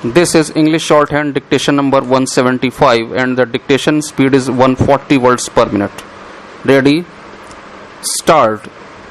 This is English shorthand dictation number 175 and the dictation speed is 140 words per minute. Ready? Start.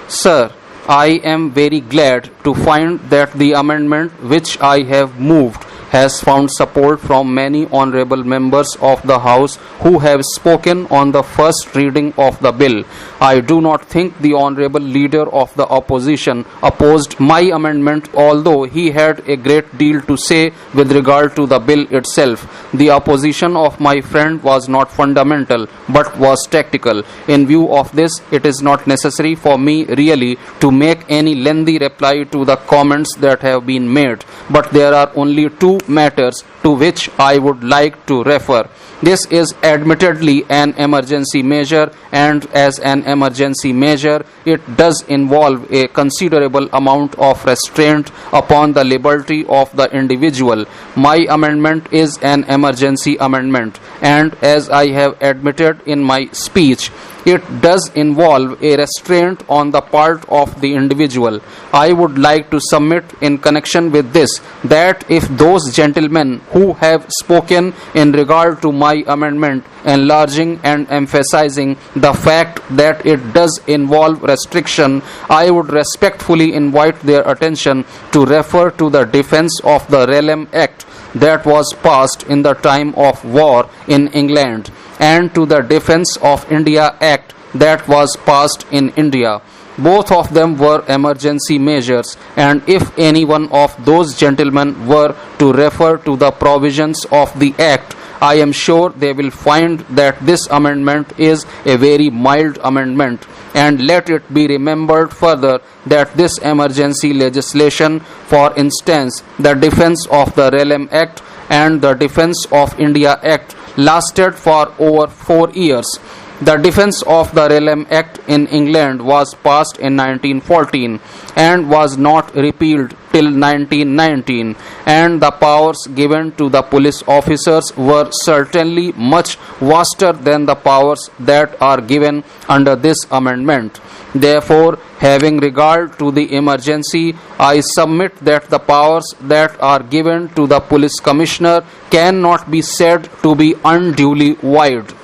Sir, I am very glad to find that the amendment which I have moved has found support from many honorable members of the House who have spoken on the first reading of the bill. I do not think the honorable leader of the opposition opposed my amendment, although he had a great deal to say with regard to the bill itself. The opposition of my friend was not fundamental but was tactical. In view of this, it is not necessary for me really to make any lengthy reply to the comments that have been made, but there are only two matters to which I would like to refer. This is admittedly an emergency measure, and as an emergency measure, it does involve a considerable amount of restraint upon the liberty of the individual. My amendment is an emergency amendment, and as I have admitted in my speech, it does involve a restraint on the part of the individual. I would like to submit in connection with this that if those gentlemen who have spoken in regard to my amendment enlarging and emphasizing the fact that it does involve restriction, I would respectfully invite their attention to refer to the Defence of the Realm Act that was passed in the time of war in England, and to the Defence of India Act that was passed in India. Both of them were emergency measures, and if any one of those gentlemen were to refer to the provisions of the Act, I am sure they will find that this amendment is a very mild amendment. And let it be remembered further that this emergency legislation, for instance, the Defence of the Realm Act and the Defence of India Act, lasted for over 4 years. The Defence of the Realm Act in England was passed in 1914 and was not repealed till 1919, and the powers given to the police officers were certainly much vaster than the powers that are given under this amendment. Therefore, having regard to the emergency, I submit that the powers that are given to the police commissioner cannot be said to be unduly wide.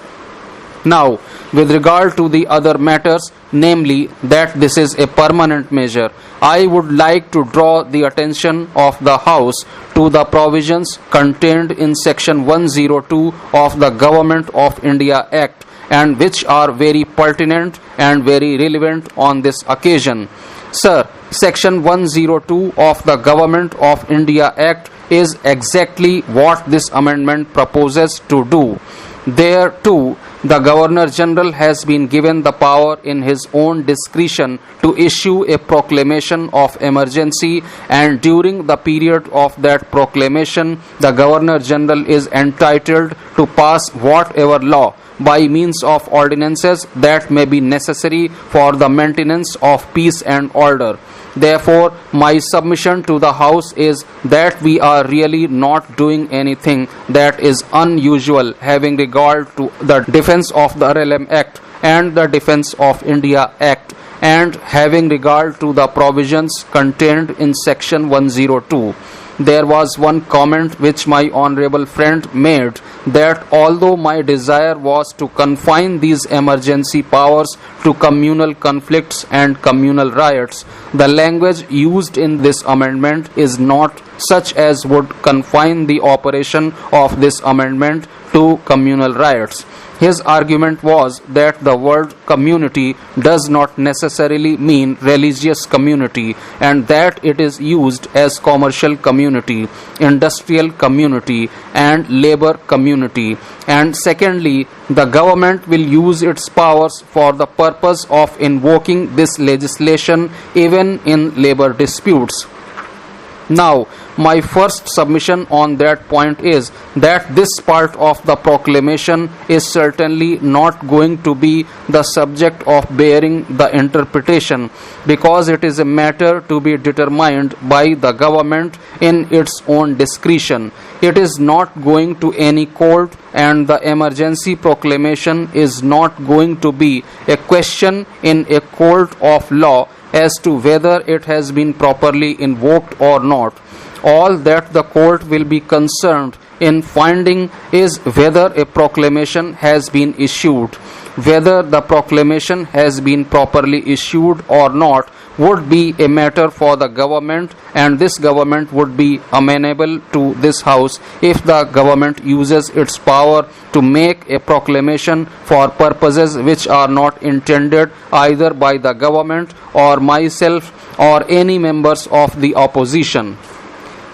Now, with regard to the other matters, namely that this is a permanent measure, I would like to draw the attention of the House to the provisions contained in Section 102 of the Government of India Act, and which are very pertinent and very relevant on this occasion. Sir, Section 102 of the Government of India Act is exactly what this amendment proposes to do. There too, the Governor General has been given the power in his own discretion to issue a proclamation of emergency, and during the period of that proclamation, the Governor General is entitled to pass whatever law by means of ordinances that may be necessary for the maintenance of peace and order. Therefore, my submission to the House is that we are really not doing anything that is unusual having regard to the Defence of the Realm Act and the Defence of India Act, and having regard to the provisions contained in Section 102. There was one comment which my honorable friend made, that although my desire was to confine these emergency powers to communal conflicts and communal riots, the language used in this amendment is not such as would confine the operation of this amendment to communal riots. His argument was that the word community does not necessarily mean religious community, and that it is used as commercial community, industrial community, and labor community. And secondly, the government will use its powers for the purpose of invoking this legislation even in labor disputes. Now, my first submission on that point is that this part of the proclamation is certainly not going to be the subject of bearing the interpretation, because it is a matter to be determined by the government in its own discretion. It is not going to any court, and the emergency proclamation is not going to be a question in a court of law as to whether it has been properly invoked or not. All that the court will be concerned in finding is whether a proclamation has been issued. Whether the proclamation has been properly issued or not would be a matter for the government, and this government would be amenable to this House if the government uses its power to make a proclamation for purposes which are not intended either by the government or myself or any members of the opposition.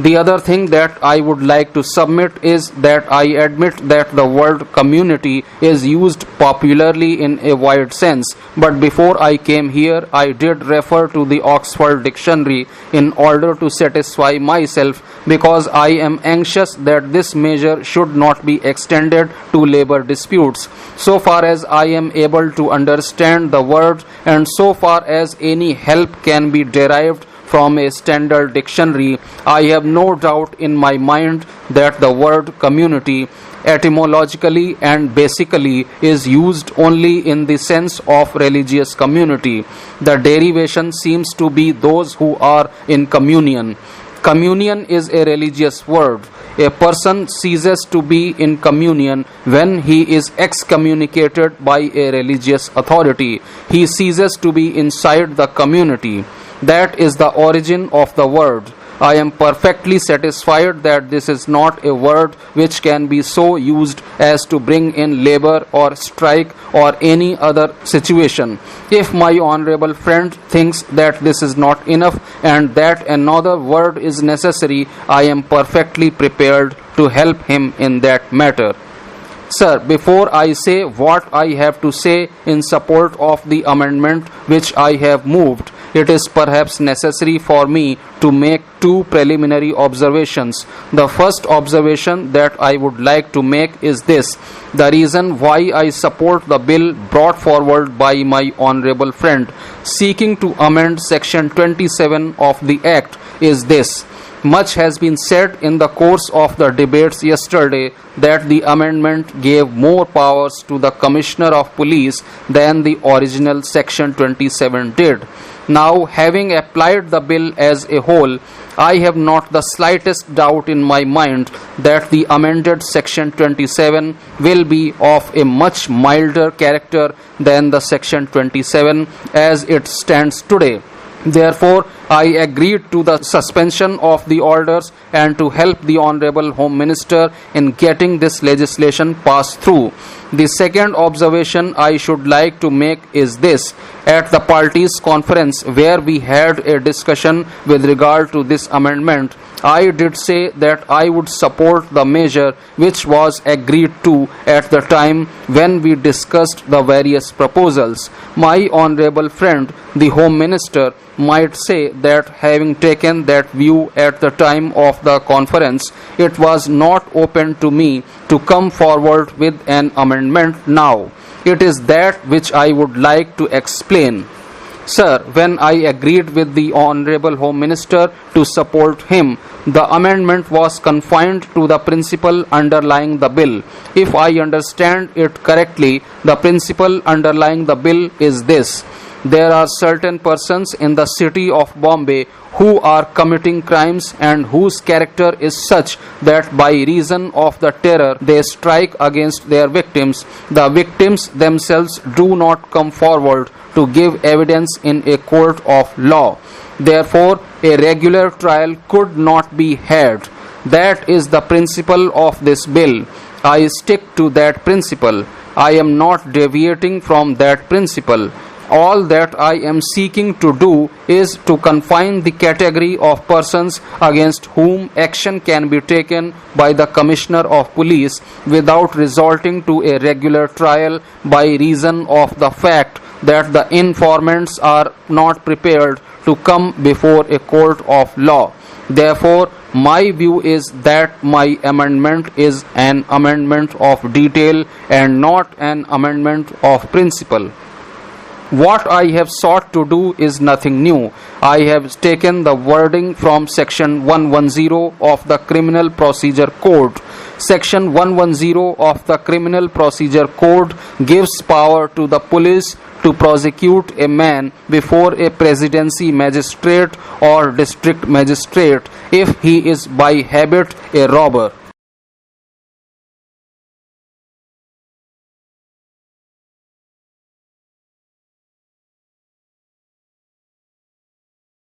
The other thing that I would like to submit is that I admit that the word community is used popularly in a wide sense, but before I came here I did refer to the Oxford Dictionary in order to satisfy myself, because I am anxious that this measure should not be extended to labor disputes. So far as I am able to understand the word, and so far as any help can be derived from a standard dictionary, I have no doubt in my mind that the word community etymologically and basically is used only in the sense of religious community. The derivation seems to be those who are in communion. Communion is a religious word. A person ceases to be in communion when he is excommunicated by a religious authority. He ceases to be inside the community. That is the origin of the word. I am perfectly satisfied that this is not a word which can be so used as to bring in labor or strike or any other situation. If my honorable friend thinks that this is not enough and that another word is necessary, I am perfectly prepared to help him in that matter. Sir, before I say what I have to say in support of the amendment which I have moved, it is perhaps necessary for me to make two preliminary observations. The first observation that I would like to make is this: the reason why I support the bill brought forward by my honorable friend seeking to amend section 27 of the Act is this. Much has been said in the course of the debates yesterday that the amendment gave more powers to the Commissioner of Police than the original section 27 did. Now, having applied the bill as a whole, I have not the slightest doubt in my mind that the amended section 27 will be of a much milder character than the section 27 as it stands today. Therefore, I agreed to the suspension of the orders and to help the Honorable Home Minister in getting this legislation passed through. The second observation I should like to make is this. At the parties' conference where we had a discussion with regard to this amendment, I did say that I would support the measure which was agreed to at the time when we discussed the various proposals. My honorable friend, the Home Minister, might say that having taken that view at the time of the conference, it was not open to me to come forward with an amendment now. It is that which I would like to explain. Sir, when I agreed with the Honorable Home Minister to support him, the amendment was confined to the principle underlying the bill. If I understand it correctly, the principle underlying the bill is this: there are certain persons in the city of Bombay who are committing crimes and whose character is such that by reason of the terror they strike against their victims. The victims themselves do not come forward to give evidence in a court of law. Therefore, a regular trial could not be had. That is the principle of this bill. I stick to that principle. I am not deviating from that principle. All that I am seeking to do is to confine the category of persons against whom action can be taken by the Commissioner of Police without resorting to a regular trial by reason of the fact that the informants are not prepared to come before a court of law. Therefore, my view is that my amendment is an amendment of detail and not an amendment of principle. What I have sought to do is nothing new. I have taken the wording from section 110 of the Criminal Procedure Code. Section 110 of the Criminal Procedure Code gives power to the police to prosecute a man before a presidency magistrate or district magistrate if he is by habit a robber.